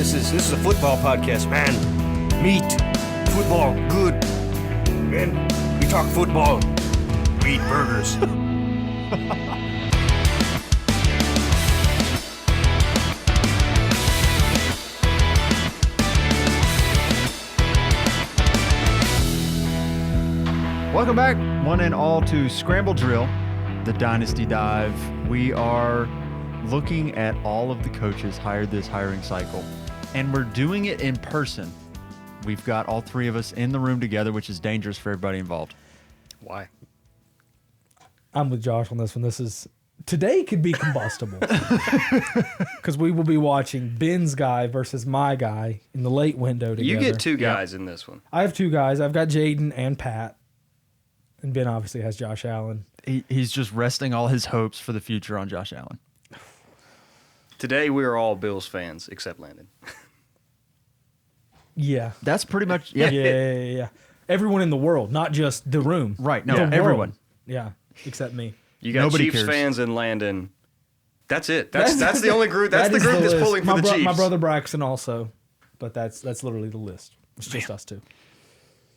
This is a football podcast, man. Meat, football, good. Man, we talk football. We eat burgers. Welcome back, one and all, to Scramble Drill, the Dynasty Dive. We are looking at all of the coaches hired this hiring cycle, and we're doing it in person. We've got all three of us in the room together, which is dangerous for everybody involved. Why? I'm with Josh on this one. Today could be combustible because we will be watching Ben's guy versus my guy in the late window together. You get two guys in this one. I have two guys. I've got Jaden and Pat. And Ben obviously has Josh Allen. He's just resting all his hopes for the future on Josh Allen. Today we are all Bills fans except Landon. Yeah. That's pretty much, Yeah. Everyone in the world, not just the room. Right, no, The world. everyone. Yeah, except me. You got Nobody Chiefs cares. fans and Landon. That's it. That's the only group. That's the group that's list. pulling for the Chiefs. My brother Braxton also, but that's literally the list. It's just us two.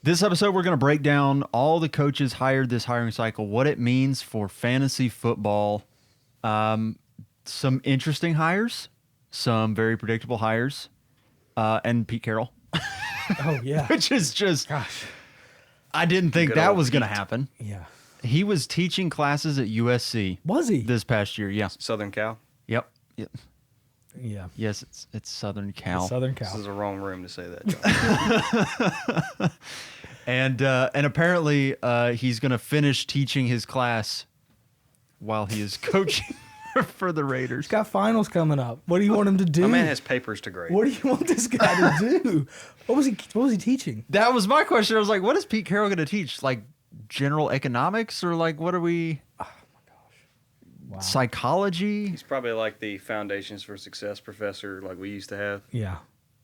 This episode, we're going to break down all the coaches hired this hiring cycle, what it means for fantasy football, some interesting hires, some very predictable hires, and Pete Carroll. Oh, yeah. Which is just, Gosh. I didn't think Good that old was going to Pete. happen. Yeah. He was teaching classes at USC. Was he? This past year, yeah. Southern Cal. Yep. Yeah. Yes, it's Southern Cal. Southern This Cal. is the wrong room to say that, John. And apparently he's going to finish teaching his class while he is coaching for the Raiders. He's got finals coming up. What do you want him to do? My man has papers to grade. What do you want this guy to do? What was he teaching? That was my question. I was like, what is Pete Carroll going to teach? Like general economics or like what are we? Wow. Psychology? He's probably like the Foundations for Success professor like we used to have. Yeah.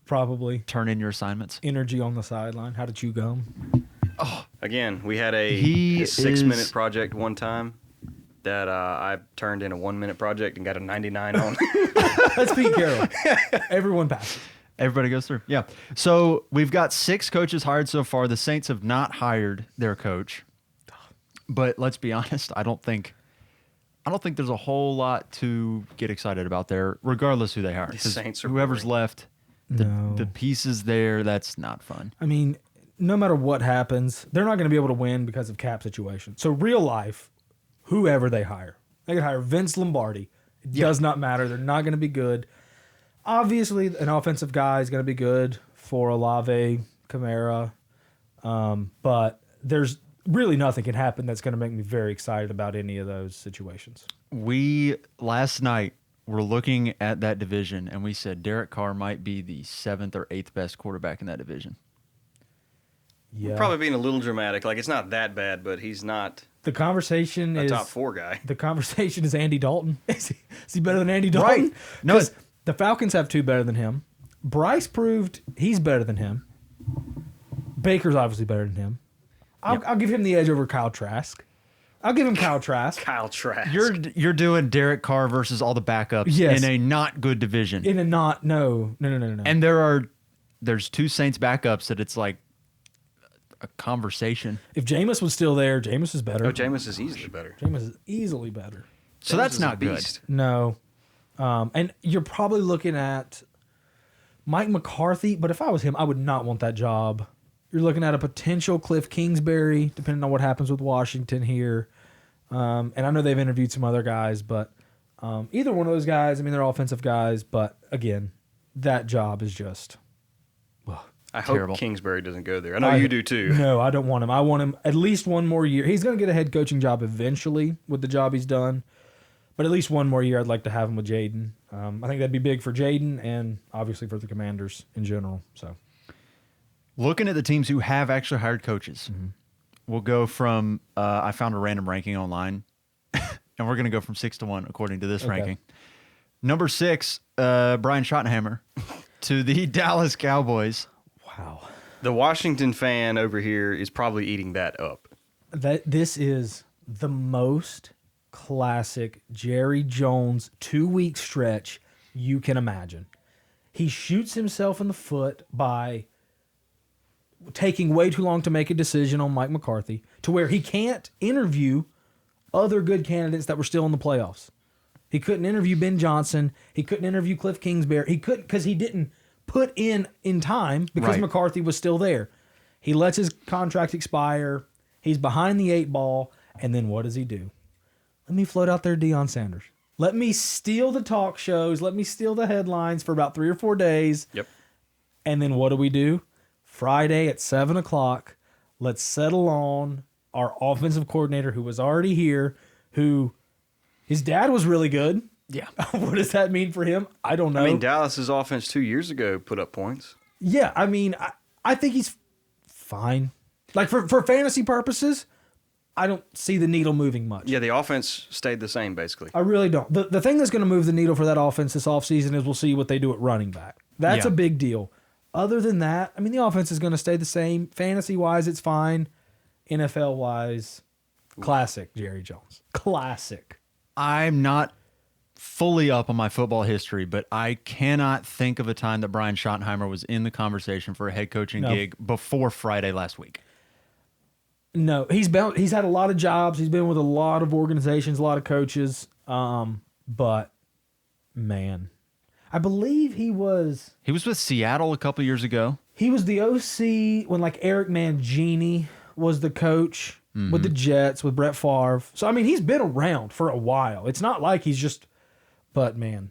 Probably. Turn in your assignments. Energy on the sideline. How to chew gum. Again, we had a He 6-minute is- project one time that I turned in a 1-minute project and got a 99 on. That's Pete Carroll. Everyone passes. Everybody goes through. Yeah. So we've got 6 coaches hired so far. The Saints have not hired their coach. But let's be honest, I don't think there's a whole lot to get excited about there, regardless who they hire. The 'Cause Saints are whoever's boring. left, No. the pieces there, that's not fun. I mean, no matter what happens, they're not going to be able to win because of cap situation. So real life, whoever they hire, they could hire Vince Lombardi. It does not matter. They're not going to be good. Obviously, an offensive guy is going to be good for Olave, Kamara, but there's really nothing can happen that's going to make me very excited about any of those situations. We, last night, were looking at that division, and we said Derek Carr might be the 7th or 8th best quarterback in that division. Yeah, Probably being a little dramatic. Like, it's not that bad, but he's not the conversation a is top 4 guy. The conversation is Andy Dalton. Is he better than Andy Dalton? Right. No, 'Cause the Falcons have 2 better than him. Bryce proved he's better than him. Baker's obviously better than him. I'll give him the edge over Kyle Trask. I'll give him Kyle Trask Kyle Trask. You're doing Derek Carr versus all the backups Yes. in a not good division. in a no. And there's 2 Saints backups that it's like a conversation. If Jameis was still there, Jameis is better. Oh, Jameis is easily better. Jameis is easily better. So Jameis that's is a not good. beast. No. And you're probably looking at Mike McCarthy, but if I was him, I would not want that job. You're looking at a potential Cliff Kingsbury, depending on what happens with Washington here. And I know they've interviewed some other guys, but either one of those guys, I mean, they're offensive guys, but again, that job is just... I Terrible. hope Kingsbury doesn't go there. I know you do too. No, I don't want him. I want him at least one more year. He's going to get a head coaching job eventually with the job he's done, but at least one more year I'd like to have him with Jaden. I think that'd be big for Jaden and obviously for the Commanders in general. So Looking at the teams who have actually hired coaches, we'll go from I found a random ranking online, and we're going to go from 6 to 1 according to this Okay. ranking. Number 6, Brian Schottenheimer to the Dallas Cowboys. wow. The Washington fan over here is probably eating that up. This is the most classic Jerry Jones 2-week stretch you can imagine. he shoots himself in the foot by taking way too long to make a decision on Mike McCarthy to where he can't interview other good candidates that were still in the playoffs. He couldn't interview Ben Johnson. He couldn't interview Cliff Kingsbury. He couldn't because he didn't put in time because Right. McCarthy was still there. He lets his contract expire. He's behind the 8 ball. And then what does he do? Let me float out there Deion Sanders. Let me steal the talk shows. Let me steal the headlines for about 3 or 4 days. Yep. And then what do? Friday at 7 o'clock, let's settle on our offensive coordinator who was already here, who his dad was really good. Yeah. What does that mean for him? I don't know. I mean, Dallas's offense 2 years ago put up points. Yeah, I mean, I think he's fine. Like for fantasy purposes, I don't see the needle moving much. Yeah, the offense stayed the same, basically. I really don't. The thing that's going to move the needle for that offense this offseason is we'll see what they do at running back. That's Yeah. a big deal. Other than that, I mean, the offense is going to stay the same. Fantasy-wise, it's fine. NFL-wise, classic Jerry Jones. Classic. I'm not fully up on my football history, but I cannot think of a time that Brian Schottenheimer was in the conversation for a head coaching No. gig before Friday last week. No, he's had a lot of jobs. He's been with a lot of organizations, a lot of coaches. But, man, I believe he was with Seattle a couple years ago. the OC when like Eric Mangini was the coach with the Jets with Brett Favre. So I mean, he's been around for a while. It's not like he's just. But man,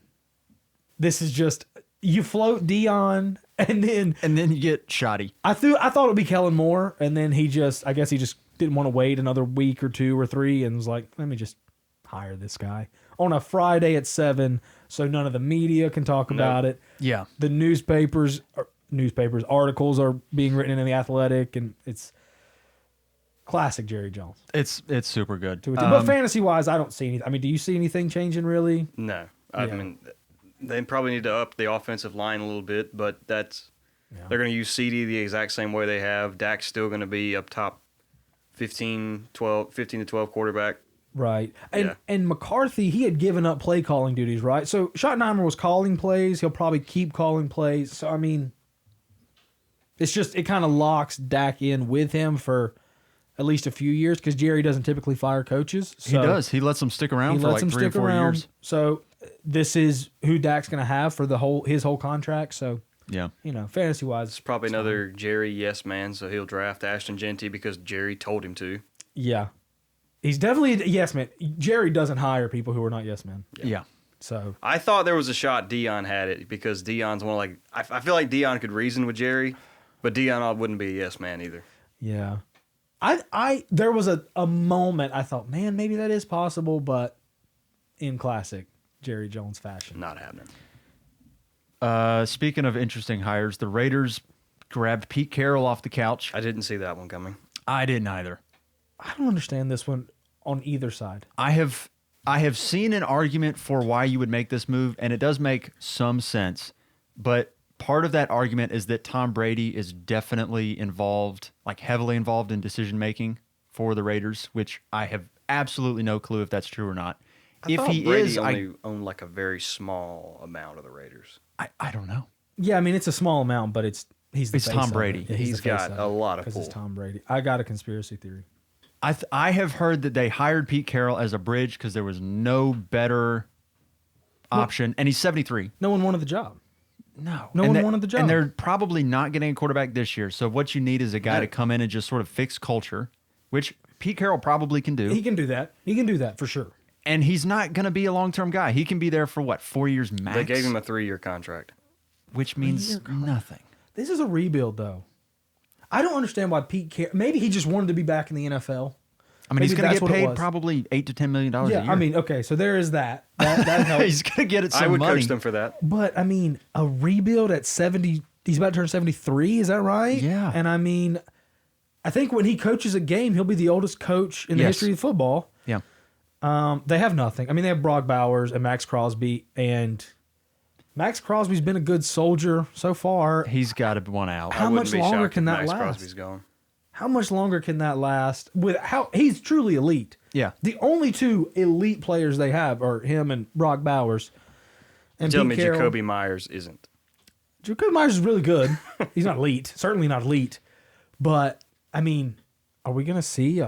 this is just you float Dion and then you get Shoddy. I thought it would be Kellen Moore, and then I guess he just didn't want to wait another week or 2 or 3 and was like, let me just hire this guy on a Friday at 7 so none of the media can talk about it. Yeah. The articles are being written in The Athletic, and it's classic Jerry Jones. It's super good. But fantasy-wise, I don't see anything. I mean, do you see anything changing really? No. I Yeah. mean, they probably need to up the offensive line a little bit, but they're going to use CD the exact same way they have. Dak's still going to be up top 15 to 12 quarterback. Right. Yeah. And McCarthy, he had given up play calling duties, right? So Schottenheimer was calling plays. He'll probably keep calling plays. So, I mean, it's just, it kind of locks Dak in with him for at least a few years because Jerry doesn't typically fire coaches. So he does. He lets them stick around He for lets like him 3 or stick 4 around. years. So this is who Dak's going to have for his whole contract. So, Yeah. fantasy-wise. It's probably another Jerry yes man, so he'll draft Ashton Genty because Jerry told him to. Yeah. He's definitely a yes man. Jerry doesn't hire people who are not yes men. Yeah. So I thought there was a shot Dion had it because Dion's one of like I feel like Dion could reason with Jerry, but Dion wouldn't be a yes man either. yeah. There was a moment I thought, man, maybe that is possible, but in classic Jerry Jones fashion. Not happening. Speaking of interesting hires, the Raiders grabbed Pete Carroll off the couch. I didn't see that one coming. I didn't either. I don't understand this one on either side. I have seen an argument for why you would make this move, and it does make some sense. But part of that argument is that Tom Brady is definitely involved, like heavily involved in decision making for the Raiders, which I have absolutely no clue if that's true or not. I thought Brady only owned like a very small amount of the Raiders. I don't know. Yeah, I mean it's a small amount, but it's the face Tom of Brady. it. Yeah, He's the face got of a it, lot of 'cause it's pull. Tom Brady. I got a conspiracy theory. I have heard that they hired Pete Carroll as a bridge because there was no better option, and he's 73. No one wanted the job. No one wanted the job. And they're probably not getting a quarterback this year. So what you need is a guy to come in and just sort of fix culture, which Pete Carroll probably can do. He can do that. He can do that for sure. And he's not going to be a long-term guy. He can be there for, 4 years max? They gave him a 3-year contract. which means nothing. This is a rebuild, though. I don't understand why Pete Carroll. Maybe he just wanted to be back in the NFL. I mean, he's Maybe going to that's get what it paid was. probably $8 to $10 million a Yeah, year. I mean, okay, so there is that. That helps. he's going to get it some I would money. coach them for that. But I mean, a rebuild at 70. He's about to turn 73. Is that right? Yeah. And I mean, I think when he coaches a game, he'll be the oldest coach in the Yes. history of football. Yeah. They have nothing. I mean, they have Brock Bowers and Max Crosby, and Max Crosby's been a good soldier so far. He's got to want out. How I wouldn't much be longer shocked can if that Max last? Crosby's gone. How much longer can that last? With how he's truly elite. Yeah. The only two elite players they have are him and Brock Bowers. And Tell Pete me Carroll. Jacoby Myers isn't. Jacoby Myers is really good. He's not elite. Certainly not elite. But, I mean, are we going to see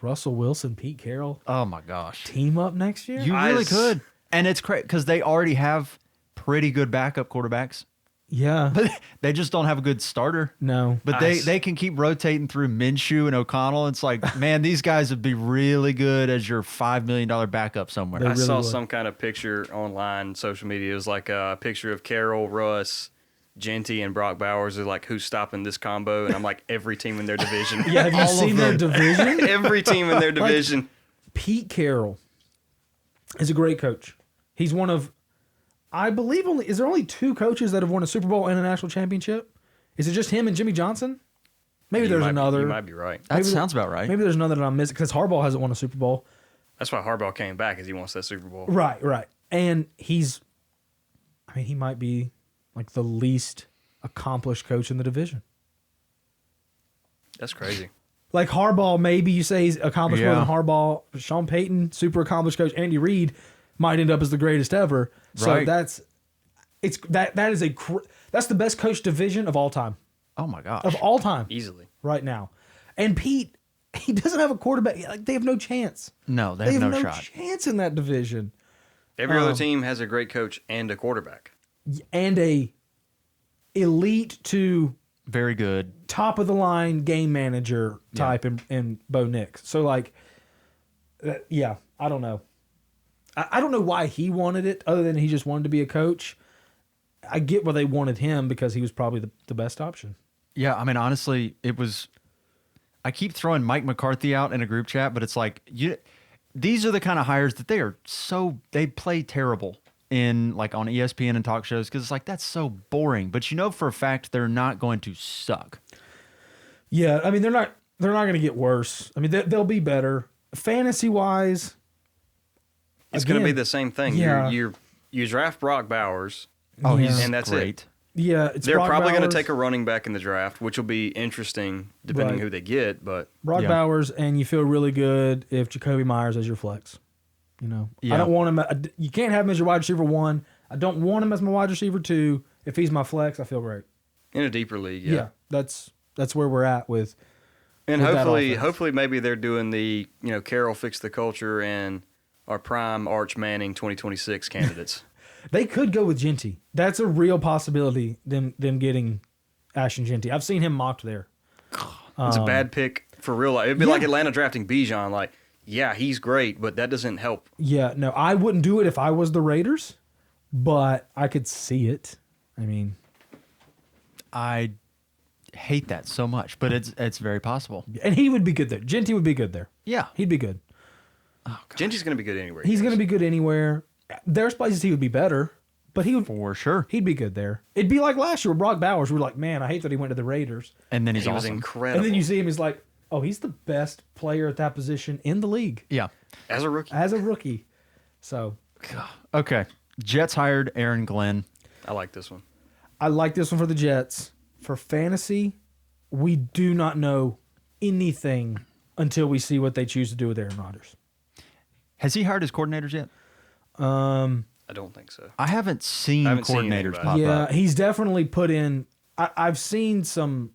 Russell Wilson, Pete Carroll Oh my gosh. team up next year? You really could. And it's crazy because they already have pretty good backup quarterbacks. Yeah. But they just don't have a good starter. No. But they can keep rotating through Minshew and O'Connell. It's like, man, these guys would be really good as your $5 million backup somewhere. They I really saw would. some kind of picture online, social media. It was like a picture of Carroll, Russ, Genty, and Brock Bowers. They're like, who's stopping this combo? And I'm like, every team in their division. Yeah, have you seen their division? Every team in their division. Pete Carroll is a great coach. He's one of, I believe, is there only 2 coaches that have won a Super Bowl and a national championship? Is it just him and Jimmy Johnson? Maybe there's another. You might be right. That sounds about right. Maybe there's another that I'm missing because Harbaugh hasn't won a Super Bowl. That's why Harbaugh came back, is he wants that Super Bowl. Right. And he might be like the least accomplished coach in the division. That's crazy. Like Harbaugh, maybe you say he's accomplished more Yeah. than Harbaugh. Sean Payton, super accomplished coach. Andy Reid might end up as the greatest ever. So Right. that's the best coach division of all time. Oh my gosh. Of all time Easily. right now. And Pete, he doesn't have a quarterback. Like they have no chance. No, they have no shot. chance in that division. Every other team has a great coach and a quarterback. And a elite to Very good. top of the line game manager type in Bo Nix. So like, yeah, I don't know. I don't know why he wanted it other than he just wanted to be a coach. I get why they wanted him because he was probably the best option. Yeah, I mean, honestly, it was. I keep throwing Mike McCarthy out in a group chat, but it's like these are the kind of hires that they play terrible in like on ESPN and talk shows because it's like that's so boring. But you know for a fact they're not going to suck. Yeah, I mean they're not going to get worse. I mean they'll be better fantasy wise. It's going to be Again, the same thing. yeah. You draft Brock Bowers. Oh, Yeah. he's And that's great. it. Yeah, it's They're Brock probably going to Bowers, take a running back in the draft, which will be interesting depending Right. who they get. But Brock Yeah. Bowers, and you feel really good if Jacoby Myers as your flex. You know, Yeah. I don't want him. You can't have him as your wide receiver 1. I don't want him as my wide receiver 2. If he's my flex, I feel great. in a deeper league, Yeah, that's where we're at with. And with that hopefully, offense. maybe they're doing the Carroll fix the culture and our prime Arch Manning 2026 candidates. They could go with Genty. That's a real possibility. Them getting Ashton Genty. I've seen him mocked there. It's a bad pick for real life. It'd be Yeah. like Atlanta drafting Bijan. Like, yeah, he's great, but that doesn't help. Yeah, no, I wouldn't do it if I was the Raiders, but I could see it. I mean, I hate that so much, but it's very possible. and he would be good there. Genty would be good there. Yeah. He'd be good. Genty's going to be good anywhere. He's going to be good anywhere. There's places he would be better, but For sure. he'd be good there. It'd be like last year with Brock Bowers. We were like, man, I hate that he went to the Raiders. And then he's He was awesome. incredible. And then you see him, he's like, oh, he's the best player at that position in the league Yeah. as a rookie. as a rookie. So Okay. Jets hired Aaron Glenn. I like this one. I like this one for the Jets. For fantasy, we do not know anything until we see what they choose to do with Aaron Rodgers. Has he hired his coordinators yet? I don't think so. I haven't seen I haven't seen anything coordinators about pop Yeah, up. he's definitely put in. I've seen some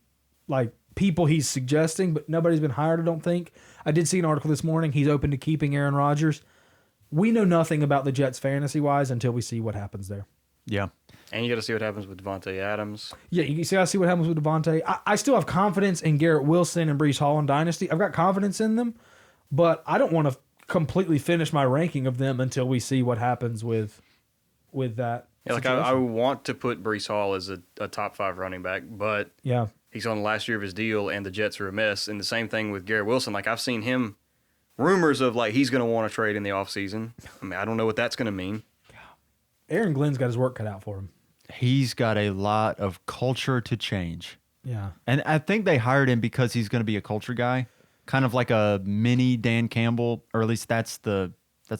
like people he's suggesting, but nobody's been hired. I don't think. I did see an article this morning. He's open to keeping Aaron Rodgers. We know nothing about the Jets fantasy wise until we see what happens there. Yeah. And you got to see what happens with Devontae Adams. Yeah, you see. I see what happens with Devontae. I still have confidence in Garrett Wilson and Brees Hall in Dynasty. I've got confidence in them, but I don't want to completely finish my ranking of them until we see what happens with that. Yeah, like I want to put Brees Hall as a top 5 running back, but Yeah. he's on the last year of his deal, and the Jets are a mess. And the same thing with Garrett Wilson. Like, I've seen him, rumors of, like, he's going to want to trade in the offseason. I mean, I don't know what that's going to mean. Aaron Glenn's got his work cut out for him. He's got a lot of culture to change. Yeah. And I think they hired him because he's going to be a culture guy, kind of like a mini Dan Campbell, or at least that's the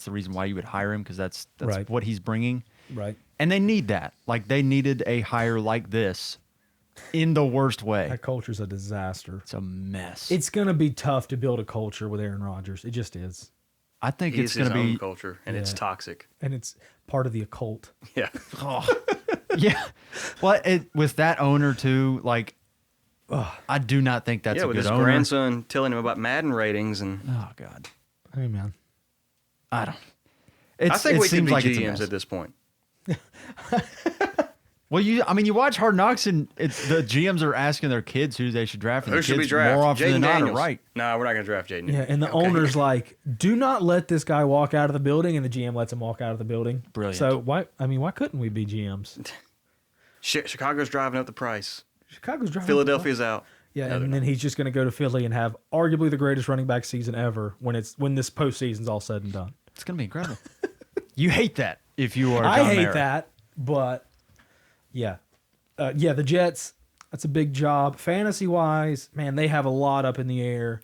reason why you would hire him, because that's Right. what he's bringing. Right. And they need that. Like, they needed a hire like this in the worst way. That culture's a disaster. It's a mess. It's going to be tough to build a culture with Aaron Rodgers. It just is. I think He's it's his going to own be. culture, and it's Yeah. toxic. And it's part of the occult. Yeah. Yeah. Well, with that owner too, like, I do not think that's a with good his owner. grandson telling him about Madden ratings, and Oh God, Hey, man. I don't. I think it we could seems be like it's a GMs mess. at this point. Well, you watch Hard Knocks, and the GMs are asking their kids who they should draft. And Who the should be kids drafted? more often Jaden than not are Daniels. right. No, we're not going to draft Jaden. Yeah, and the Okay. owner's like, do not let this guy walk out of the building, and the GM lets him walk out of the building. Brilliant. So why couldn't we be GMs? Chicago's driving up the price. Chicago's driving. Philadelphia's out. Yeah, No, and they're then he's just going to go to Philly and have arguably the greatest running back season ever when this postseason's all said and done. It's gonna be incredible. You hate that if you are. I John hate Mara. that, but yeah, the Jets. That's a big job. Fantasy wise, man, they have a lot up in the air,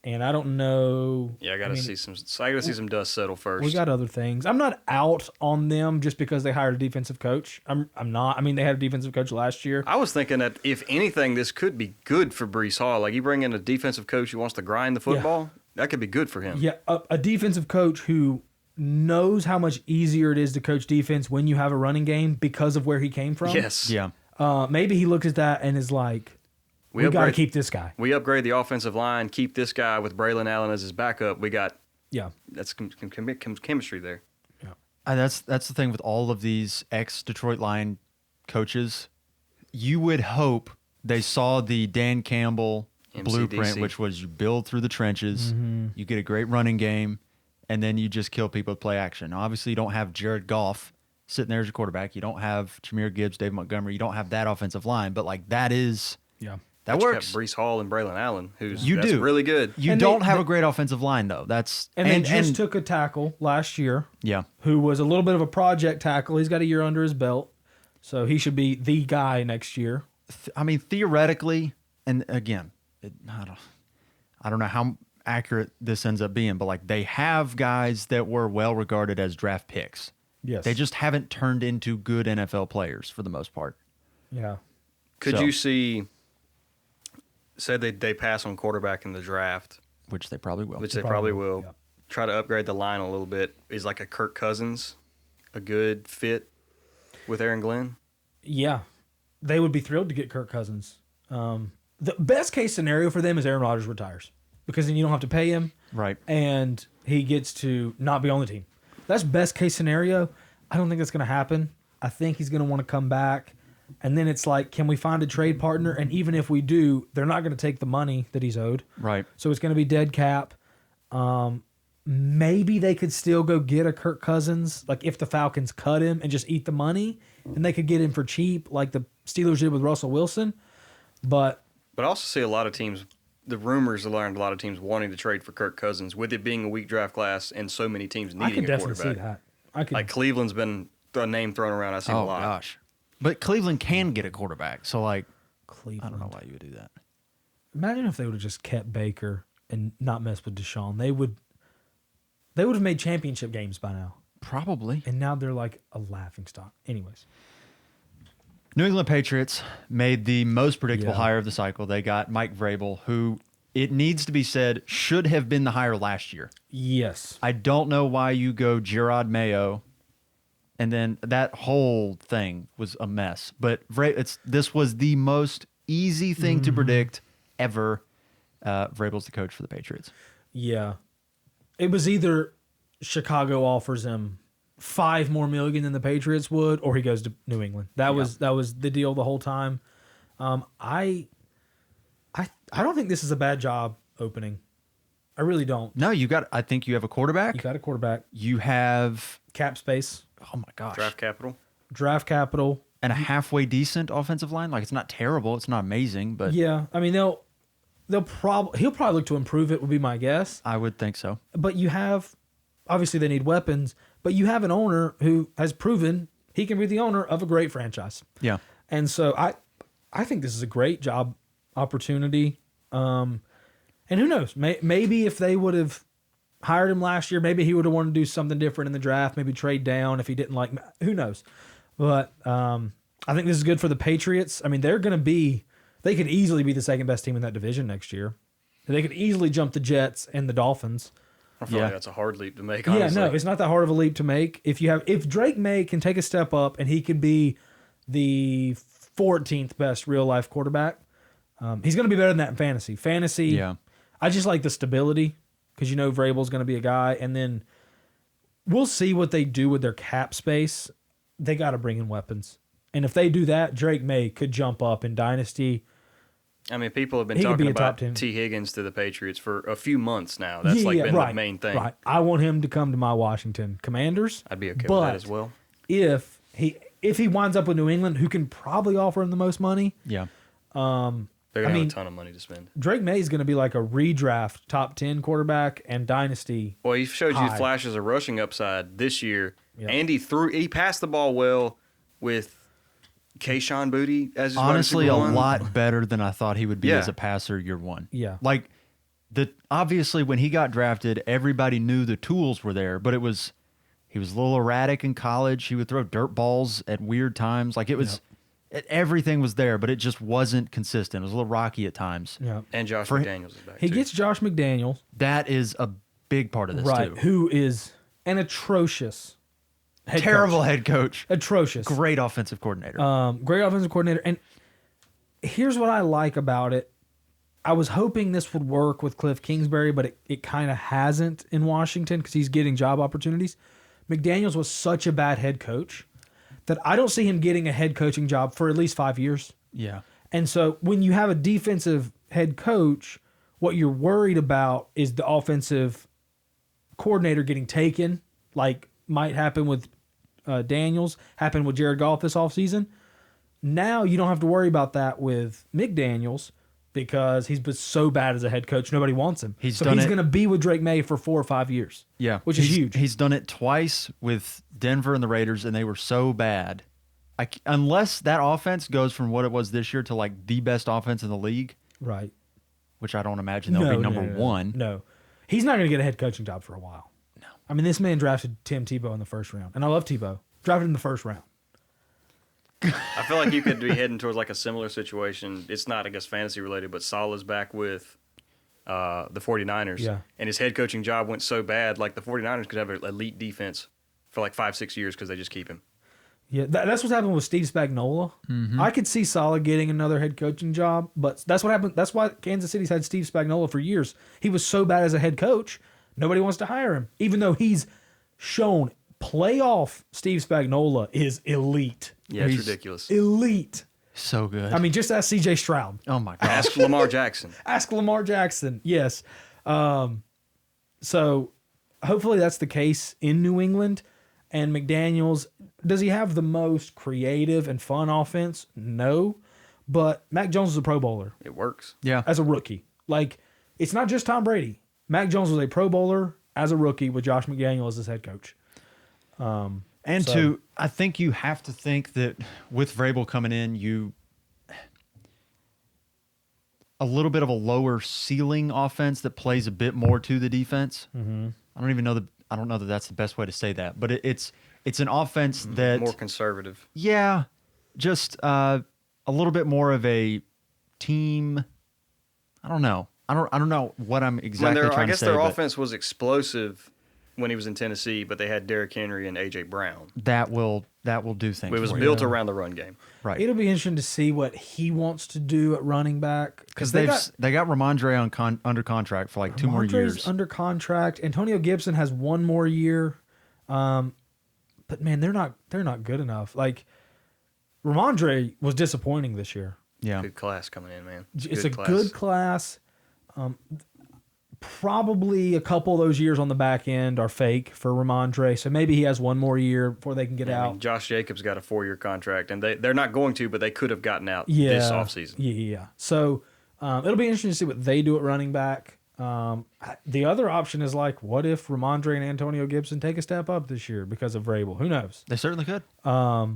and I don't know. Yeah, I got to see some dust settle first. We got other things. I'm not out on them just because they hired a defensive coach. I'm not. I mean, they had a defensive coach last year. I was thinking that if anything, this could be good for Brees Hall. Like you bring in a defensive coach who wants to grind the football, that could be good for him. Yeah, a defensive coach who knows how much easier it is to coach defense when you have a running game because of where he came from. Yes. Yeah. Maybe he looks at that and is like, we got to upgrade- keep this guy. We upgrade the offensive line, keep this guy with Braylon Allen as his backup. We got Yeah. that's chemistry there. That's the thing with all of these ex-Detroit Lion coaches. You would hope they saw the Dan Campbell blueprint, MCDC. which was you build through the trenches, you get a great running game, and then you just kill people with play action. Now, obviously, you don't have Jared Goff sitting there as your quarterback. You don't have Jahmyr Gibbs, Dave Montgomery. You don't have that offensive line, but like that is Yeah. that But you works. got Brees Hall and Braylon Allen, who's You that's do. really good. You And don't they- have they- a great offensive line though. That's And they just took a tackle last year yeah. who was a little bit of a project tackle. He's got a year under his belt, so he should be the guy next year. I mean, theoretically, and again, I don't know how accurate this ends up being, but like they have guys that were well regarded as draft picks. Yes. They just haven't turned into good NFL players for the most part. Yeah. Could So- you see? Say they pass on quarterback in the draft, Which they probably will. which they probably will. Yeah. Try to upgrade the line a little bit. Is like a Kirk Cousins a good fit with Aaron Glenn? Yeah. They would be thrilled to get Kirk Cousins. The best case scenario for them is Aaron Rodgers retires because then you don't have to pay him. Right. And he gets to not be on the team. That's best case scenario. I don't think that's going to happen. I think he's going to want to come back. And then it's like, can we find a trade partner? And even if we do, they're not going to take the money that he's owed. Right. So it's going to be dead cap. Maybe they could still go get a Kirk Cousins, like if the Falcons cut him and just eat the money, and they could get him for cheap, like the Steelers did with Russell Wilson. But But I also see a lot of teams. The rumors around a lot of teams wanting to trade for Kirk Cousins, with it being a weak draft class and so many teams I needing could a definitely see quarterback. that. I could. Like Cleveland's been a name thrown around. I've seen a Oh lot. gosh. But Cleveland can get a quarterback, so like I Cleveland. don't know why you would do that. Imagine if they would have just kept Baker and not messed with Deshaun. They would have made championship games by now. Probably. And now they're like a laughing stock. Anyways. New England Patriots made the most predictable Yeah. hire of the cycle. They got Mike Vrabel, who it needs to be said should have been the hire last year. Yes. I don't know why you go Gerard Mayo, and then that whole thing was a mess. But this was the most easy thing to predict ever. Vrabel's the coach for the Patriots. Yeah. It was either Chicago offers him $5 more million than the Patriots would, or he goes to New England. That was the deal the whole time. I don't think this is a bad job opening. I really don't. No, I think you have a quarterback. You got a quarterback, You have, cap space, oh my gosh, Draft capital. and a halfway decent offensive line. Like it's not terrible. It's not amazing, but Yeah, I mean he'll probably look to improve it would be my guess. I would think so. But you have obviously they need weapons, but you have an owner who has proven he can be the owner of a great franchise. Yeah. And so I think this is a great job opportunity. And who knows? Maybe if they would have hired him last year, maybe he would have wanted to do something different in the draft, maybe trade down if he didn't like. Who knows? But I think this is good for the Patriots. I mean, they could easily be the second best team in that division next year. They could easily jump the Jets and the Dolphins. I feel Yeah. like that's a hard leap to make. Yeah, Honestly. no, it's not that hard of a leap to make. If Drake May can take a step up and he can be the 14th best real life quarterback. He's going to be better than that in fantasy. Fantasy, Yeah. I just like the stability because you know Vrabel's going to be a guy, and then we'll see what they do with their cap space. They got to bring in weapons, and if they do that, Drake May could jump up in Dynasty. I mean, people have been He could talking be a top about 10. T. Higgins to the Patriots for a few months now. That's been the main thing. Right. I want him to come to my Washington Commanders. I'd be okay but with that as well. If he winds up with New England, who can probably offer him the most money, Yeah. They're going to have mean, a ton of money to spend. Drake May is going to be like a redraft top 10 quarterback and Dynasty. Well, he showed you high. flashes of rushing upside this year. Yep. And he passed the ball well with Kayshon Boutte as his Honestly, wide a receiver one. lot better than I thought he would be Yeah. as a passer year one. Yeah. Like, obviously, when he got drafted, everybody knew the tools were there, but he was a little erratic in college. He would throw dirt balls at weird times. Like, everything was there, but it just wasn't consistent. It was a little rocky at times. Yeah. And Josh For- McDaniels is back He too. gets Josh McDaniels, That is a big part of this, right, too. who is an atrocious head Terrible coach. head coach. Atrocious. Great offensive coordinator. Great offensive coordinator. And here's what I like about it. I was hoping this would work with Cliff Kingsbury, but it kind of hasn't in Washington because he's getting job opportunities. McDaniels was such a bad head coach that I don't see him getting a head coaching job for at least 5 years. yeah. And so when you have a defensive head coach, what you're worried about is the offensive coordinator getting taken, like might happen with Daniels, happened with Jared Goff this offseason. Now you don't have to worry about that with McDaniels because he's been so bad as a head coach, nobody wants him. He's so done he's it- going to be with Drake May for 4 or 5 years. Yeah. Which is huge. He's done it twice with Denver and the Raiders, and they were so bad. Unless that offense goes from what it was this year to like the best offense in the league, Right. which I don't imagine they'll be number one. No. He's not going to get a head coaching job for a while. No. I mean, this man drafted Tim Tebow in the first round, and I love Tebow. Drafted him in the first round. I feel like you could be heading towards like a similar situation. It's not, I guess, fantasy related, but Salah's back with the 49ers. Yeah. And his head coaching job went so bad, like the 49ers could have an elite defense for like 5-6 years because they just keep him. Yeah, that's what's happened with Steve Spagnuolo. I could see Saleh getting another head coaching job, but that's what happened. That's why Kansas City's had Steve Spagnuolo for years. He was so bad as a head coach, nobody wants to hire him, even though he's shown playoff Steve Spagnuolo is elite. Yeah, it's He's- ridiculous. Elite. So good. I mean, just ask CJ Stroud. oh my gosh. Ask Lamar Jackson. Ask Lamar Jackson. Yes. So hopefully that's the case in New England. And McDaniels, does he have the most creative and fun offense? No. But Mac Jones is a Pro Bowler It works. Yeah. as a rookie. Like, it's not just Tom Brady. Mac Jones was a Pro Bowler as a rookie with Josh McDaniel as his head coach. And So- I think you have to think that with Vrabel coming in, a little bit of a lower ceiling offense that plays a bit more to the defense. Mm-hmm. I don't know that that's the best way to say that, but it's an offense that More conservative. yeah, just a little bit more of a team. I don't know. I don't know what I'm exactly I trying guess to say. their but offense was explosive when he was in Tennessee, but they had Derrick Henry and A.J. Brown. that will do things. It was for built you. around the run game. right It'll be interesting to see what he wants to do at running back. because they got Ramondre under contract for like 2 more Ramondre's years. under contract. Antonio Gibson has 1 more year. But man, they're not good enough. Like Ramondre was disappointing this year. Yeah, Good class coming in, man. It's a good class. Probably a couple of those years on the back end are fake for Ramondre. So maybe he has 1 more year before they can get I out. mean, Josh Jacobs got a 4-year contract, and they're not going to, but they could have gotten out Yeah. this offseason. Yeah. So it'll be interesting to see what they do at running back. The other option is like, what if Ramondre and Antonio Gibson take a step up this year because of Vrabel? Who knows? they certainly could. I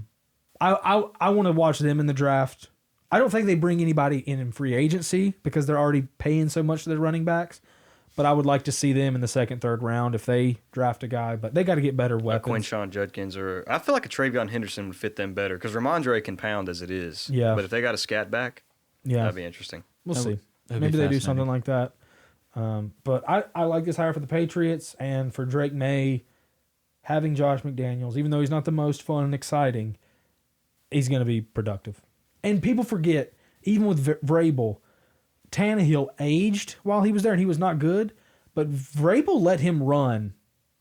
want to watch them in the draft. I don't think they bring anybody in free agency because they're already paying so much to their running backs. But I would like to see them in the 2nd, 3rd round if they draft a guy. But they got to get better weapons. Quinshawn Judkins, or I feel like a Travion Henderson would fit them better because Ramondre can pound as it is. Yeah. But if they got a scat back, Yeah, that'd be interesting. we'll That see. would- that'd be Maybe they do something fascinating. like that. But I like this hire for the Patriots and for Drake May having Josh McDaniels, even though he's not the most fun and exciting. he's going to be productive. And people forget, even with Vrabel, Tannehill aged while he was there, and he was not good. But Vrabel let him run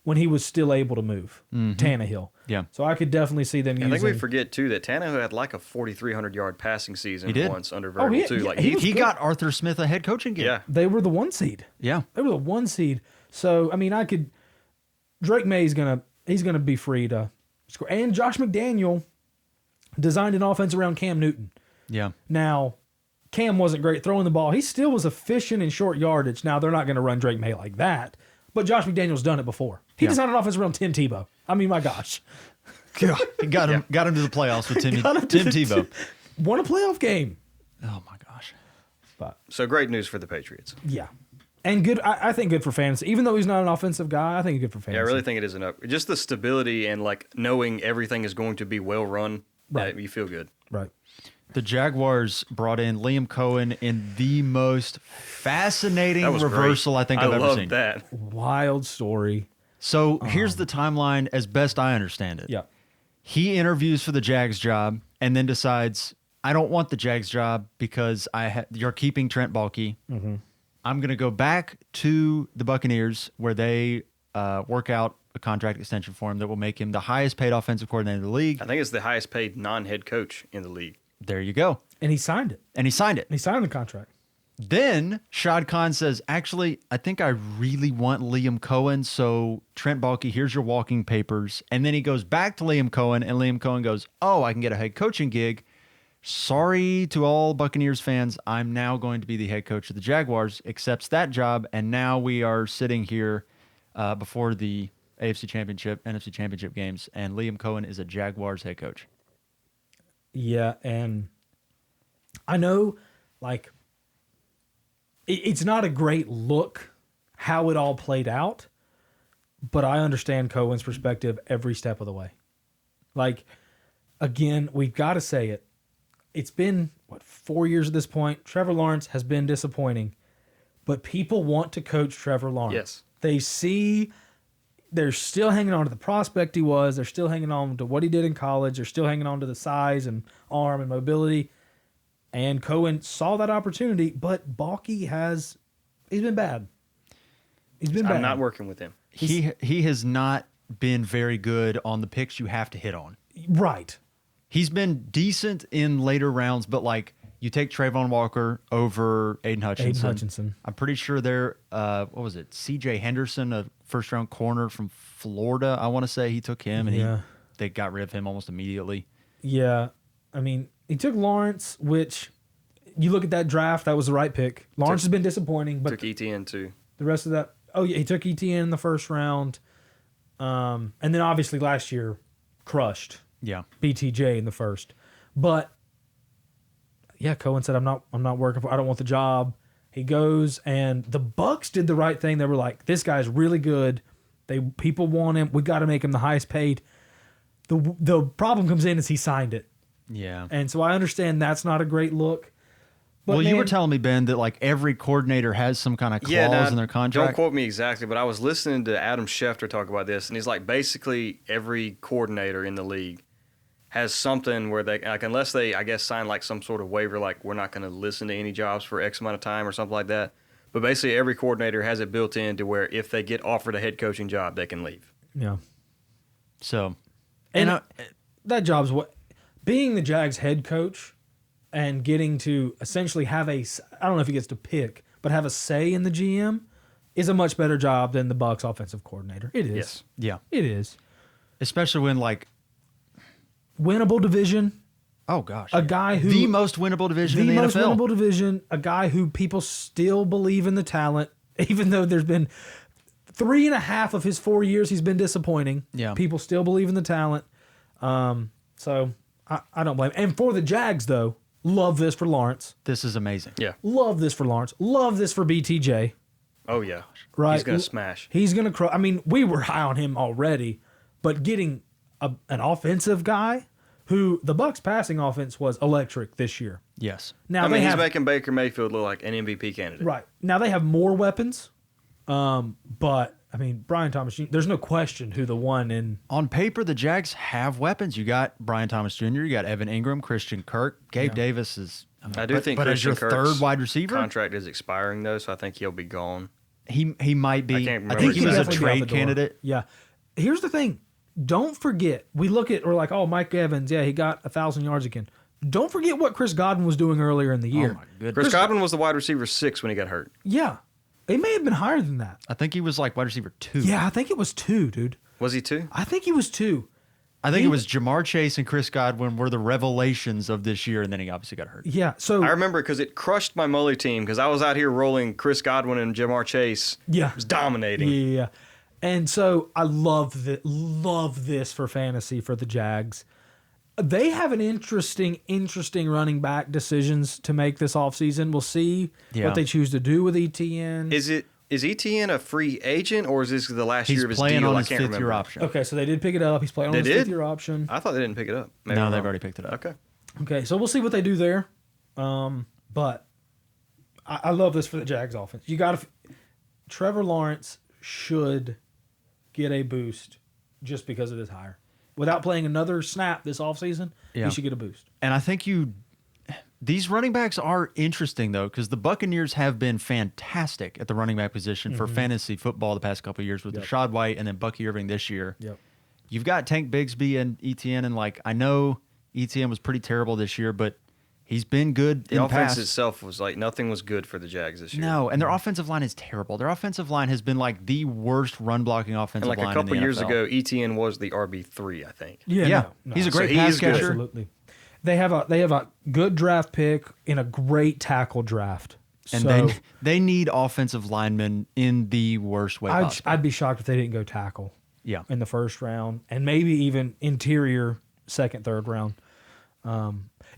when he was still able to move. Tannehill. Yeah. So I could definitely see them using. I think we forget too that Tannehill had like a 4,300-yard passing season once under Oh, Vrabel he- too. yeah, Like he He got Arthur Smith a head coaching gig. yeah, They were the 1 seed. Yeah. They were the 1 seed. So I mean, Drake May's he's gonna be free to score. And Josh McDaniel designed an offense around Cam Newton. Yeah. Now, Cam wasn't great throwing the ball. He still was efficient in short yardage. Now, they're not going to run Drake May like that, but Josh McDaniel's done it before. He Yeah. designed an offense around Tim Tebow. I mean, my gosh. God, he got him to the playoffs with Tim Got him to the- Tebow. Won a playoff game. Oh my gosh. But, so great news for the Patriots. yeah. And good. I think good for fantasy. Even though he's not an offensive guy, I think good for fantasy. Yeah, I really think it is enough. Just the stability and like knowing everything is going to be well run. Right. You feel good. Right. The Jaguars brought in Liam Cohen in the most fascinating That was reversal great. I think I've ever loved seen. that. Wild story. So here's the timeline as best I understand it. Yeah. He interviews for the Jags job and then decides, I don't want the Jags job because you're keeping Trent Baalke. Mm-hmm. I'm going to go back to the Buccaneers where they work out a contract extension for him that will make him the highest paid offensive coordinator in the league. I think it's the highest paid non-head coach in the league. There you go. And he signed it. And he signed it. He signed the contract. Then Shad Khan says, actually, I think I really want Liam Cohen. So Trent Baalke, here's your walking papers. And then he goes back to Liam Cohen, and Liam Cohen goes, oh, I can get a head coaching gig. Sorry to all Buccaneers fans. I'm now going to be the head coach of the Jaguars, accepts that job. And now we are sitting here before the AFC Championship, NFC Championship games, and Liam Cohen is a Jaguars head coach. Yeah, and I know, like, it's not a great look how it all played out, but I understand Cohen's perspective every step of the way. Like, again, we've got to say it. It's been, 4 years at this point? Trevor Lawrence has been disappointing, but people want to coach Trevor Lawrence. Yes. They see they're still hanging on to the prospect he was. They're still hanging on to what he did in college. They're still hanging on to the size and arm and mobility. And Cohen saw that opportunity, but Baalke he's been bad. He's been bad. I'm not working with him. He has not been very good on the picks you have to hit on. Right. He's been decent in later rounds, but like you take Trayvon Walker over Aiden Hutchinson. I'm pretty sure they're, what was it? CJ Henderson, a first round corner from Florida. I want to say he took him and they got rid of him almost immediately. Yeah. I mean, he took Lawrence, which you look at that draft, that was the right pick. Lawrence has been disappointing, but Took ETN too. the rest of that, he took ETN in the first round. And then obviously last year crushed Yeah. BTJ in the first. But yeah, Cohen said, I'm not working for, I don't want the job. He goes, and the Bucs did the right thing. They were like, this guy's really good. People want him. We got to make him the highest paid. The problem comes in is he signed it. Yeah. And so I understand that's not a great look. But Well, you man, were telling me, Ben, that like every coordinator has some kind of clause in their contract. Don't quote me exactly, but I was listening to Adam Schefter talk about this, and he's like, basically every coordinator in the league has something where they, like, unless they, I guess, sign like some sort of waiver, like we're not going to listen to any jobs for X amount of time or something like that. But basically every coordinator has it built in to where if they get offered a head coaching job, they can leave. Yeah. So, And that job's what being the Jags head coach and getting to essentially have I don't know if he gets to pick, but have a say in the GM is a much better job than the Bucs offensive coordinator. It is. Yes. yeah. It is. Especially when like, Winnable division, oh gosh. a guy who the most winnable division the in the most NFL. winnable division, a guy who people still believe in the talent, even though there's been 3.5 of his 4 years he's been disappointing. Yeah. People still believe in the talent. So I don't blame. And for the Jags, though, love this for Lawrence. This is amazing. Yeah. Love this for Lawrence. Love this for BTJ. Oh, yeah. Right. He's going to smash. He's going to I mean, we were high on him already, but getting an offensive guy who the Bucs passing offense was electric this year. Yes. Now I mean, they he's have making Baker Mayfield look like an MVP candidate. right. Now they have more weapons. But I mean, Brian Thomas Jr., there's no question who the one in. On paper, the Jags have weapons. You got Brian Thomas Jr., you got Evan Ingram, Christian Kirk, Gabe Davis is. I do think but as Christian your Kirk's third wide receiver, contract is expiring though, so I think he'll be gone. he might be. I can't remember think he was a Definitely be out the trade door. candidate. Yeah. Here's the thing. Don't forget, we're like, oh, Mike Evans, yeah, he got 1,000 yards again. Don't forget what Chris Godwin was doing earlier in the year. Oh my goodness! Chris Godwin was the wide receiver 6 when he got hurt. Yeah. It may have been higher than that. I think he was like wide receiver 2. Yeah, I think it was 2, dude. Was he 2? I think he was 2. I think it was Jamar Chase and Chris Godwin were the revelations of this year, and then he obviously got hurt. Yeah. So I remember because it crushed my Mully team because I was out here rolling Chris Godwin and Jamar Chase. yeah. It was dominating. Yeah. And so I love this for fantasy for the Jags. They have an interesting running back decisions to make this offseason. We'll see what they choose to do with ETN. Is ETN a free agent or is this the last He's year of his playing deal? on I his can't 5th remember. year option. Okay, so they did pick it up. He's playing on They his did? 5th year option. I thought they didn't pick it up. Maybe No, I'm they've wrong. already picked it up. Okay. Okay, so we'll see what they do there. But I love this for the Jags offense. You got to Trevor Lawrence should get a boost just because of this hire. Without playing another snap this offseason, Yeah. he should get a boost. And I think these running backs are interesting, though, because the Buccaneers have been fantastic at the running back position for fantasy football the past couple of years with Rashad White and then Bucky Irving this year. Yep. You've got Tank Bigsby and ETN, and I know ETN was pretty terrible this year, but he's been good The in the offense past. itself was nothing was good for the Jags this year. No, and their offensive line is terrible. Their offensive line has been the worst run blocking offensive And line a couple in the years NFL. ago, ETN was the RB3, I think. Yeah, he's a great So he pass is good. catcher. Absolutely. They have a good draft pick in a great tackle draft. And so they need offensive linemen in the worst way possible. I'd be shocked if they didn't go tackle Yeah. in the first round and maybe even interior second, third round.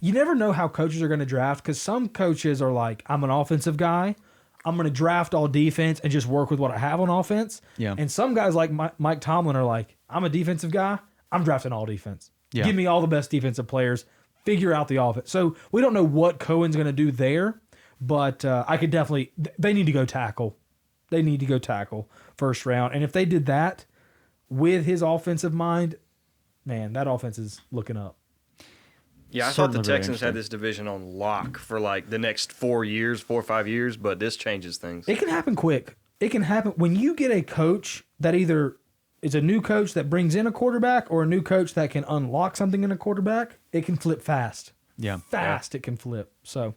You never know how coaches are going to draft because some coaches are like, I'm an offensive guy. I'm going to draft all defense and just work with what I have on offense. Yeah. And some guys like Mike Tomlin are like, I'm a defensive guy. I'm drafting all defense. Yeah. Give me all the best defensive players. Figure out the offense. So we don't know what Cohen's going to do there, but I could definitely – they need to go tackle. They need to go tackle first round. And if they did that with his offensive mind, man, that offense is looking up. Yeah, I thought the Certainly very Texans had this division on lock for the next 4 or 5 years, but this changes things. It can happen quick. It can happen when you get a coach that either is a new coach that brings in a quarterback or a new coach that can unlock something in a quarterback. It can flip fast. Yeah. Fast it can flip. So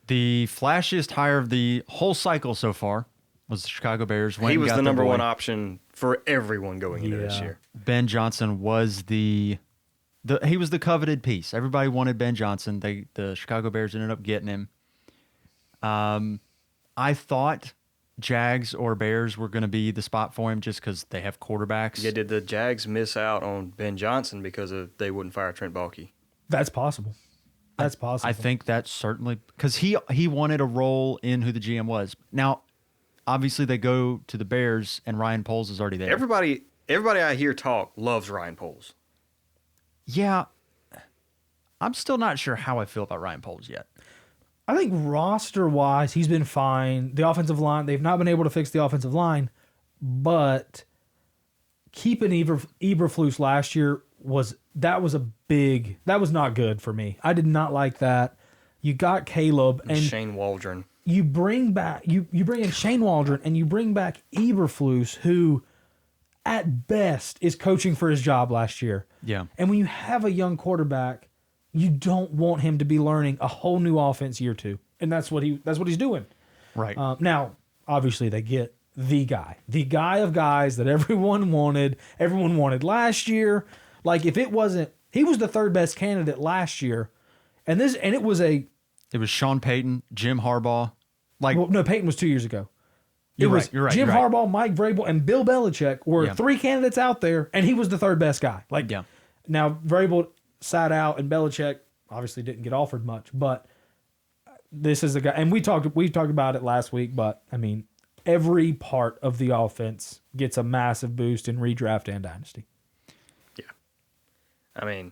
The flashiest hire of the whole cycle so far was the Chicago Bears. He was the number one option for everyone going into this Yeah. year. Ben Johnson was he was the coveted piece. Everybody wanted Ben Johnson. The Chicago Bears ended up getting him. I thought Jags or Bears were going to be the spot for him just because they have quarterbacks. Yeah, did the Jags miss out on Ben Johnson because they wouldn't fire Trent Baalke? that's possible. That's possible. I think that's certainly because he wanted a role in who the GM was. Now, obviously, they go to the Bears and Ryan Poles is already there. Everybody I hear talk loves Ryan Poles. Yeah, I'm still not sure how I feel about Ryan Poles yet. I think roster-wise, he's been fine. The offensive line, they've not been able to fix the offensive line, but keeping Eberflus last year was not good for me. I did not like that. You got Caleb and Shane Waldron. you bring back you bring in Shane Waldron and you bring back Eberflus, who at best is coaching for his job last year. Yeah. And when you have a young quarterback, you don't want him to be learning a whole new offense year two. And that's what he's doing. Right. Now, obviously, they get the guy of guys that everyone wanted last year. Like if it wasn't, he was the third best candidate last year, and it was it was Sean Payton, Jim Harbaugh. Peyton was 2 years ago. You're It right, was you're right, Jim you're right. Harbaugh, Mike Vrabel, and Bill Belichick were Yeah. three candidates out there, and he was the third best guy. Yeah. Now Vrabel sat out, and Belichick obviously didn't get offered much, but this is the guy. And we talked about it last week, but I mean, every part of the offense gets a massive boost in redraft and dynasty. Yeah. I mean,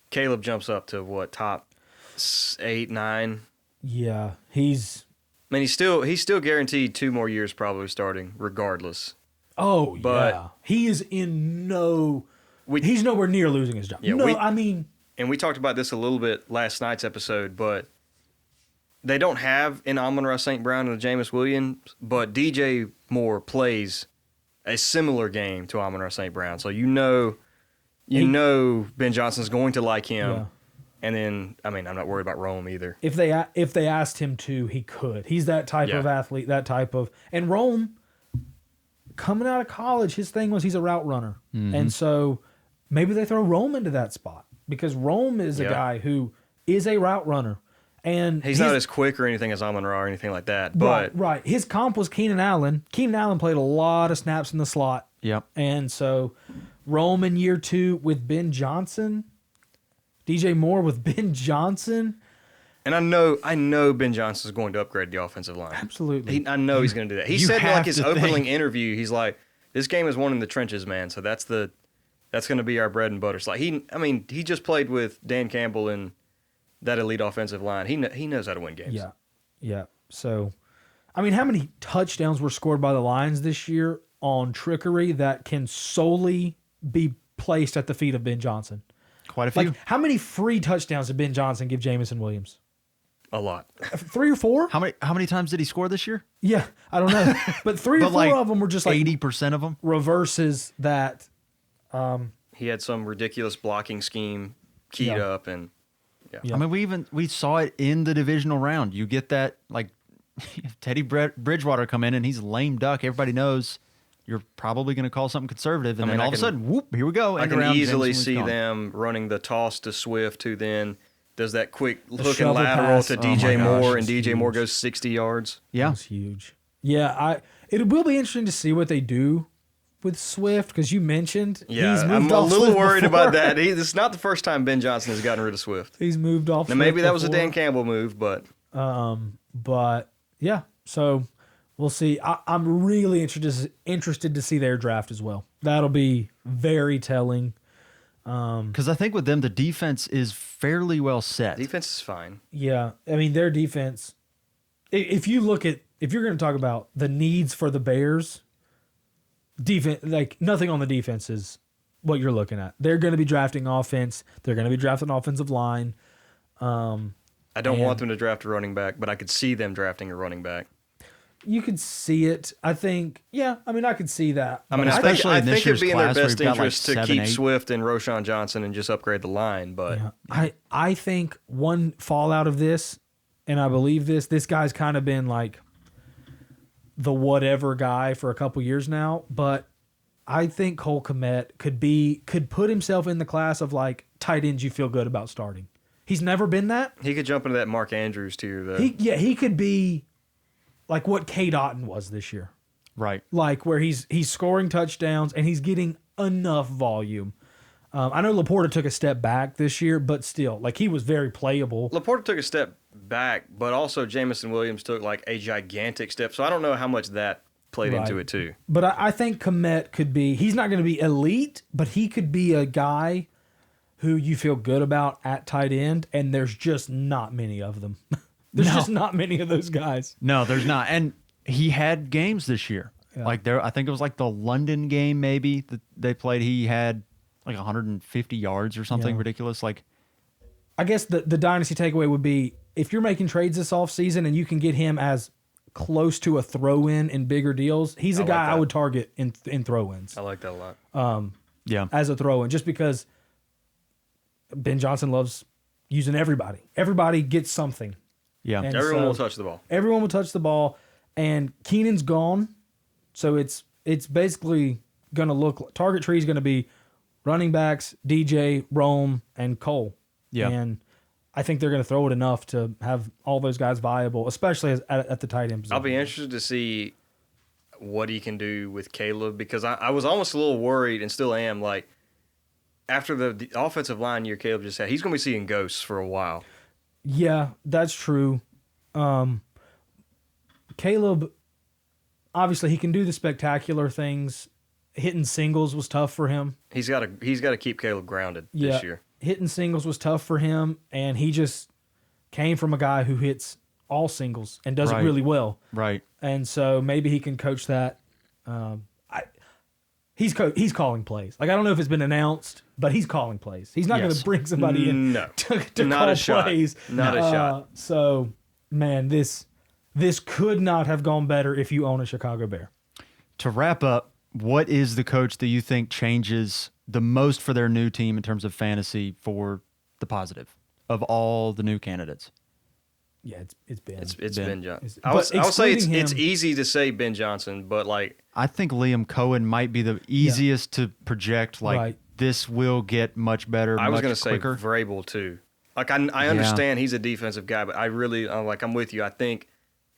Caleb jumps up to top 8, 9. Yeah, he's I mean, he's still guaranteed 2 more years probably starting, regardless. Oh, But- yeah. He is he's nowhere near losing his job. Yeah, no, I mean, And we talked about this a little bit last night's episode, but they don't have an Amon-Ra St. Brown and a Jameis Williams, but DJ Moore plays a similar game to Amon-Ra St. Brown. So you know Ben Johnson's going to like him. Yeah. And then, I mean, I'm not worried about Rome either. if they asked him to, he could. He's that type of Yeah. athlete, and Rome, coming out of college, his thing was he's a route runner. And so maybe they throw Rome into that spot because Rome is a Yeah. guy who is a route runner. And He's not as quick or anything as Amon-Ra or anything like that. But right. His comp was Keenan Allen. Keenan Allen played a lot of snaps in the slot. Yep. And so Rome in year 2 with Ben Johnson, DJ Moore with Ben Johnson. and I know Ben Johnson's going to upgrade the offensive line. Absolutely. I know he's going to do that. He You said in have like his to opening think. interview, he's like, "This game is won in the trenches, man. So that's going to be our bread and butter." So like he just played with Dan Campbell and that elite offensive line. He knows how to win games. Yeah. Yeah. So, I mean, how many touchdowns were scored by the Lions this year on trickery that can solely be placed at the feet of Ben Johnson? Quite a few. Like, how many free touchdowns did Ben Johnson give Jamison Williams? A lot. 3 or 4? How many times did he score this year? Yeah, I don't know. But 3 or 4 But like of them were just like 80% of them. reverses that. He had some ridiculous blocking scheme keyed Yeah. up, and Yeah. I mean, we saw it in the divisional round. You get that, like, Teddy Bridgewater come in and he's lame duck. Everybody knows you're probably going to call something conservative, and I mean, then I all of a can- sudden, whoop, here we go. I end can around, easily Jameson's see gone. them running the toss to Swift, who then does that quick hook and shovel lateral pass. to Oh DJ my gosh, Moore, and it's DJ Moore huge. goes 60 yards. Yeah, It's huge. Yeah, it will be interesting to see what they do with Swift because you mentioned Yeah, he's moved I'm a off little Swift worried before. about that. This is not the first time Ben Johnson has gotten rid of Swift. He's moved off. Now, maybe Swift that was a before. Dan Campbell move, but But yeah, so we'll see. I'm really interested to see their draft as well. That'll be very telling. because I think with them, the defense is fairly well set. defense is fine. Yeah, I mean their defense. If you're going to talk about the needs for the Bears, defense, like nothing on the defense is what you're looking at. They're going to be drafting offense. They're going to be drafting offensive line. I don't And- want them to draft a running back, but I could see them drafting a running back. You could see it. I think. Yeah, I mean I could see that. I mean, But Especially I in this think it'd year's be in their class where best you've got, like, interest to 7, keep 8. Swift and Roshan Johnson and just upgrade the line. But Yeah. I think one fallout of this, and I believe this guy's kind of been like the whatever guy for a couple years now, but I think Cole Kmet could put himself in the class of like tight ends you feel good about starting. He's never been that. he could jump into that Mark Andrews tier, though. He could be like what Cade Otton was this year. Right. Like where he's scoring touchdowns and he's getting enough volume. I know Laporta took a step back this year, but still, like he was very playable. Laporta took a step back, but also Jamison Williams took like a gigantic step. So I don't know how much that played into Right. it too. But I think Kmet could be, he's not going to be elite, but he could be a guy who you feel good about at tight end, and there's just not many of them. There's No. just not many of those guys. No, there's not. And he had games this year. Yeah. Like I think it was like the London game maybe that they played. He had like 150 yards or something Yeah. ridiculous. Like, I guess the dynasty takeaway would be if you're making trades this offseason and you can get him as close to a throw-in in bigger deals, he's a I like guy I that. would target in throw-ins I like that a lot. yeah. as a throw-in just because Ben Johnson loves using everybody. Everybody gets something. Yeah. And Everyone so- will touch the ball. Everyone will touch the ball, and Keenan's gone, so it's basically going to look. Target tree is going to be running backs, DJ, Rome, and Cole. Yeah. And I think they're going to throw it enough to have all those guys viable, especially at the tight end position. I'll be interested to see what he can do with Caleb because I was almost a little worried and still am. Like after the offensive line year Caleb just had, he's going to be seeing ghosts for a while. Yeah, that's true. Caleb, obviously, he can do the spectacular things. Hitting singles was tough for him. He's got to keep Caleb grounded this year. Hitting singles was tough for him, and he just came from a guy who hits all singles and does Right. it really well. Right. And so maybe he can coach that. He's calling plays. Like, I don't know if it's been announced, but he's calling plays. He's not going Yes. to bring somebody in No. to Not call a shot. plays. Not a shot. So, man, this could not have gone better if you own a Chicago Bear. To wrap up, what is the coach that you think changes the most for their new team in terms of fantasy for the positive of all the new candidates? Yeah, it's Ben. It's Ben. Ben Johnson. Is- I'll but say it's excluding him- easy to say Ben Johnson, but like I think Liam Cohen might be the easiest to project. Like Right. this will get much better. I was much going to say quicker. Vrabel too. Like I understand he's a defensive guy, but I really I'm with you. I think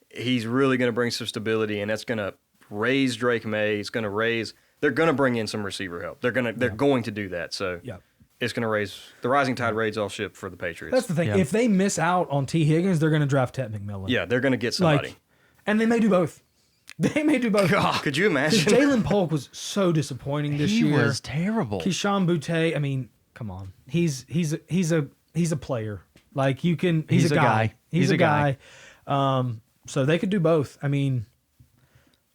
he's really going to bring some stability, and that's going to raise Drake May. It's going to raise. They're going to bring in some receiver help. They're going to do that. So Yeah. it's going to raise the rising tide raises all ship for the Patriots. That's the thing. Yeah. If they miss out on T. Higgins, they're going to draft Ted McMillan. yeah, they're going to get somebody. Like, and they may do both. They may do both. Could you Because imagine? Jalen Polk was so disappointing this he year. was terrible. Keyshawn Boutte, I mean, come on. He's a player. Like, you can he's a guy. He's a guy. So they could do both. I mean,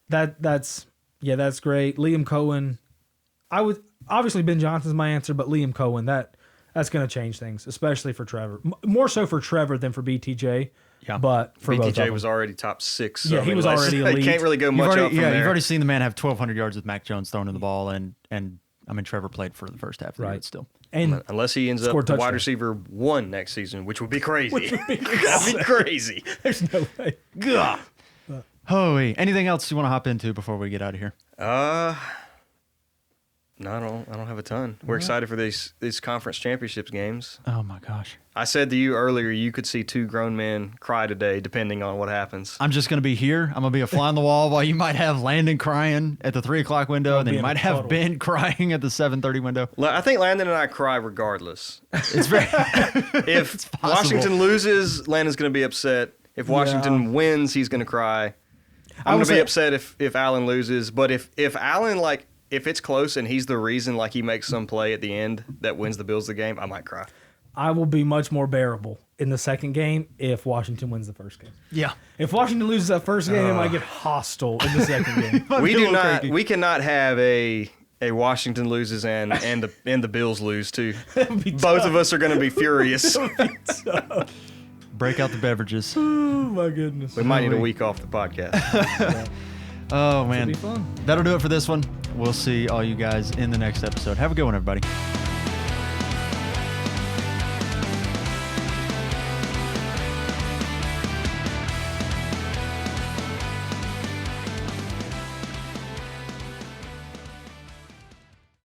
that's great. Liam Cohen. Obviously Ben Johnson's my answer, but Liam Cohen, that's going to change things, especially for Trevor. More so for Trevor than for BTJ. Yeah. But for both of BTJ them. was already top 6. So Yeah, I he mean, was like, already you elite. can't really go much up from there. You've already seen the man have 1,200 yards with Mac Jones throwing in the ball, and I mean Trevor played for the first half of the year Right. still. And Unless he ends up Scored the wide touchdown. receiver 1 next season, which would be crazy. That'd be crazy. there's no way. Holy, anything else you want to hop into before we get out of here? No, I don't have a ton. We're excited for these conference championships games. Oh my gosh. I said to you earlier, you could see 2 grown men cry today, depending on what happens. I'm just going to be here. I'm going to be a fly on the wall while you might have Landon crying at the 3 o'clock window, and then be you in a might have puddle. Ben crying at the 7:30 window. I think Landon and I cry regardless. It's very If possible. Washington loses, Landon's going to be upset. If Washington wins, he's going to cry. I'm will going to be say- upset if Allen loses. But if Allen, like, if it's close and he's the reason, like, he makes some play at the end that wins the Bills the game, I might cry. I will be much more bearable in the second game if Washington wins the first game. yeah. If Washington loses that first game, it might get hostile in the second game. We be a do little not. cranky. We cannot have a Washington loses and the Bills lose too. Both of us are going to be furious. Break out the beverages. Oh my goodness. We might need a week off the podcast. Oh It'll man. be fun. That'll do it for this one. We'll see all you guys in the next episode. Have a good one, everybody.